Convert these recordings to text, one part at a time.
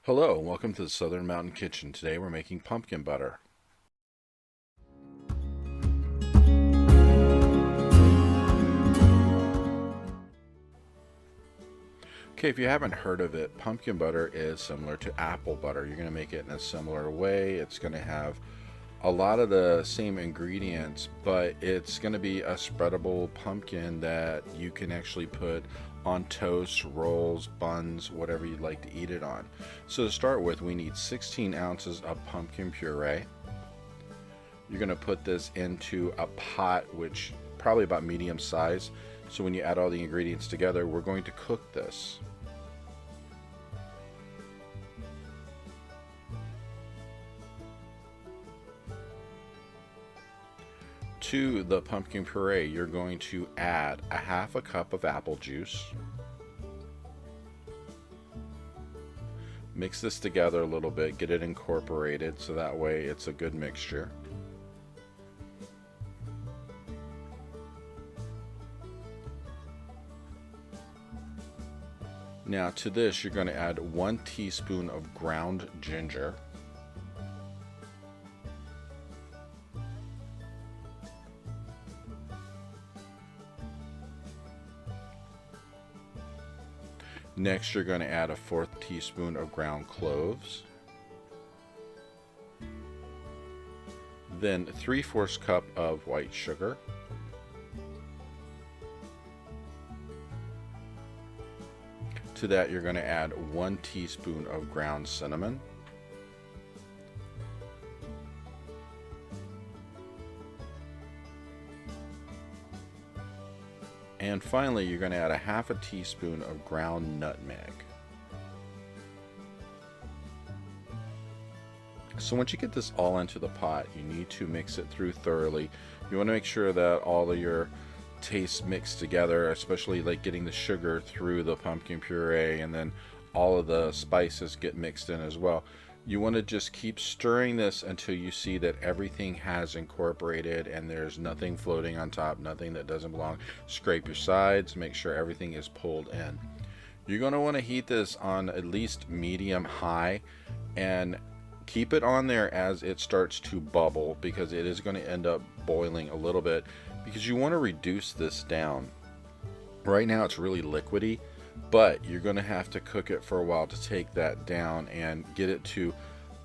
Hello, and welcome to the Southern Mountain Kitchen. Today we're making pumpkin butter. Okay, if you haven't heard of it, pumpkin butter is similar to apple butter. You're going to make it in a similar way. It's going to have a lot of the same ingredients, but it's going to be a spreadable pumpkin that you can actually put on toast, rolls, buns, whatever you'd like to eat it on. So to start with, we need 16 ounces of pumpkin puree. You're going to put this into a pot, which probably about medium size. So when you add all the ingredients together, we're going to cook this. To the pumpkin puree, you're going to add a half a cup of apple juice. Mix this together a little bit, get it incorporated so that way it's a good mixture. Now to this, you're going to add 1 teaspoon of ground ginger. Next, you're going to add a 1/4 teaspoon of ground cloves. Then 3/4 cup of white sugar. To that, you're going to add 1 teaspoon of ground cinnamon. And finally, you're going to add a half a teaspoon of ground nutmeg. So once you get this all into the pot, you need to mix it through thoroughly. You want to make sure that all of your tastes mix together, especially like getting the sugar through the pumpkin puree, and then all of the spices get mixed in as well. You want to just keep stirring this until you see that everything has incorporated and there's nothing floating on top, nothing that doesn't belong. Scrape your sides, make sure everything is pulled in. You're going to want to heat this on at least medium high and keep it on there as it starts to bubble, because it is going to end up boiling a little bit, because you want to reduce this down. Right now it's really liquidy, but you're going to have to cook it for a while to take that down and get it to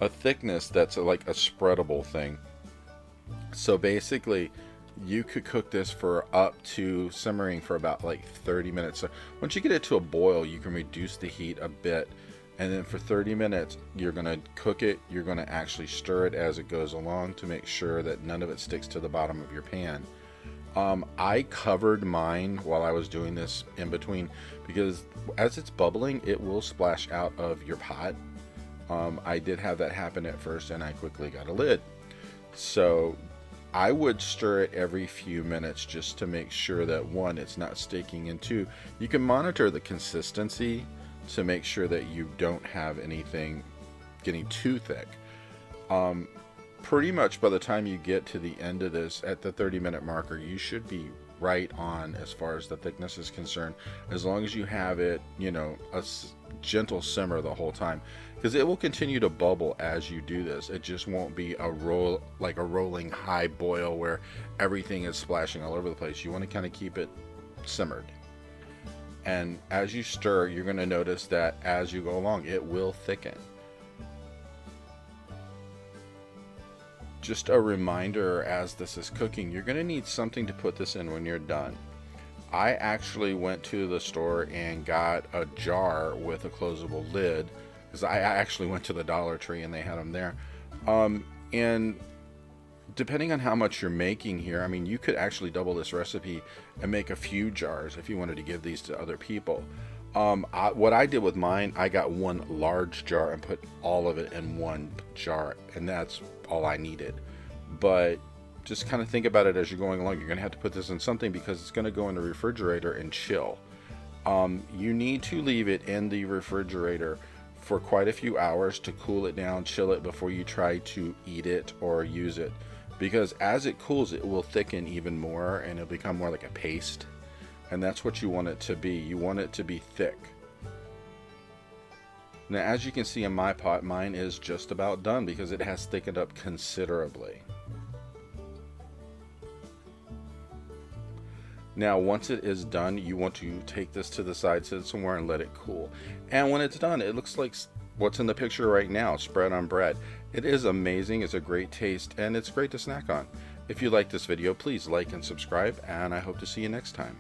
a thickness that's like a spreadable thing. So basically you could cook this for up to simmering for about like 30 minutes. So once you get it to a boil, you can reduce the heat a bit, and then for 30 minutes you're going to cook it. You're going to actually stir it as it goes along to make sure that none of it sticks to the bottom of your pan. I covered mine while I was doing this in between, because as it's bubbling, it will splash out of your pot. I did have that happen at first, and I quickly got a lid. So I would stir it every few minutes just to make sure that, one, it's not sticking, and two, you can monitor the consistency to make sure that you don't have anything getting too thick. Pretty much by the time you get to the end of this, at the 30-minute marker, you should be right on as far as the thickness is concerned, as long as you have it, a gentle simmer the whole time, because it will continue to bubble as you do this. It just won't be a rolling high boil where everything is splashing all over the place. You want to kind of keep it simmered, and as you stir, you're going to notice that as you go along, it will thicken. Just a reminder, as this is cooking, you're going to need something to put this in when you're done. I actually went to the store and got a jar with a closable lid, because I actually went to the Dollar Tree and they had them there. And depending on how much you're making here, I mean, you could actually double this recipe and make a few jars if you wanted to give these to other people. What I did with mine, I got one large jar and put all of it in one jar, and that's all I needed. But just kind of think about it as you're going along. You're going to have to put this in something, because it's going to go in the refrigerator and chill. You need to leave it in the refrigerator for quite a few hours to cool it down, chill it before you try to eat it or use it, because as it cools, it will thicken even more and it'll become more like a paste. And that's what you want it to be. You want it to be thick. Now, as you can see in my pot, mine is just about done because it has thickened up considerably. Now, once it is done, you want to take this to the side, sit somewhere, and let it cool. And when it's done, it looks like what's in the picture right now, spread on bread. It is amazing, it's a great taste, and it's great to snack on. If you like this video, please like and subscribe, and I hope to see you next time.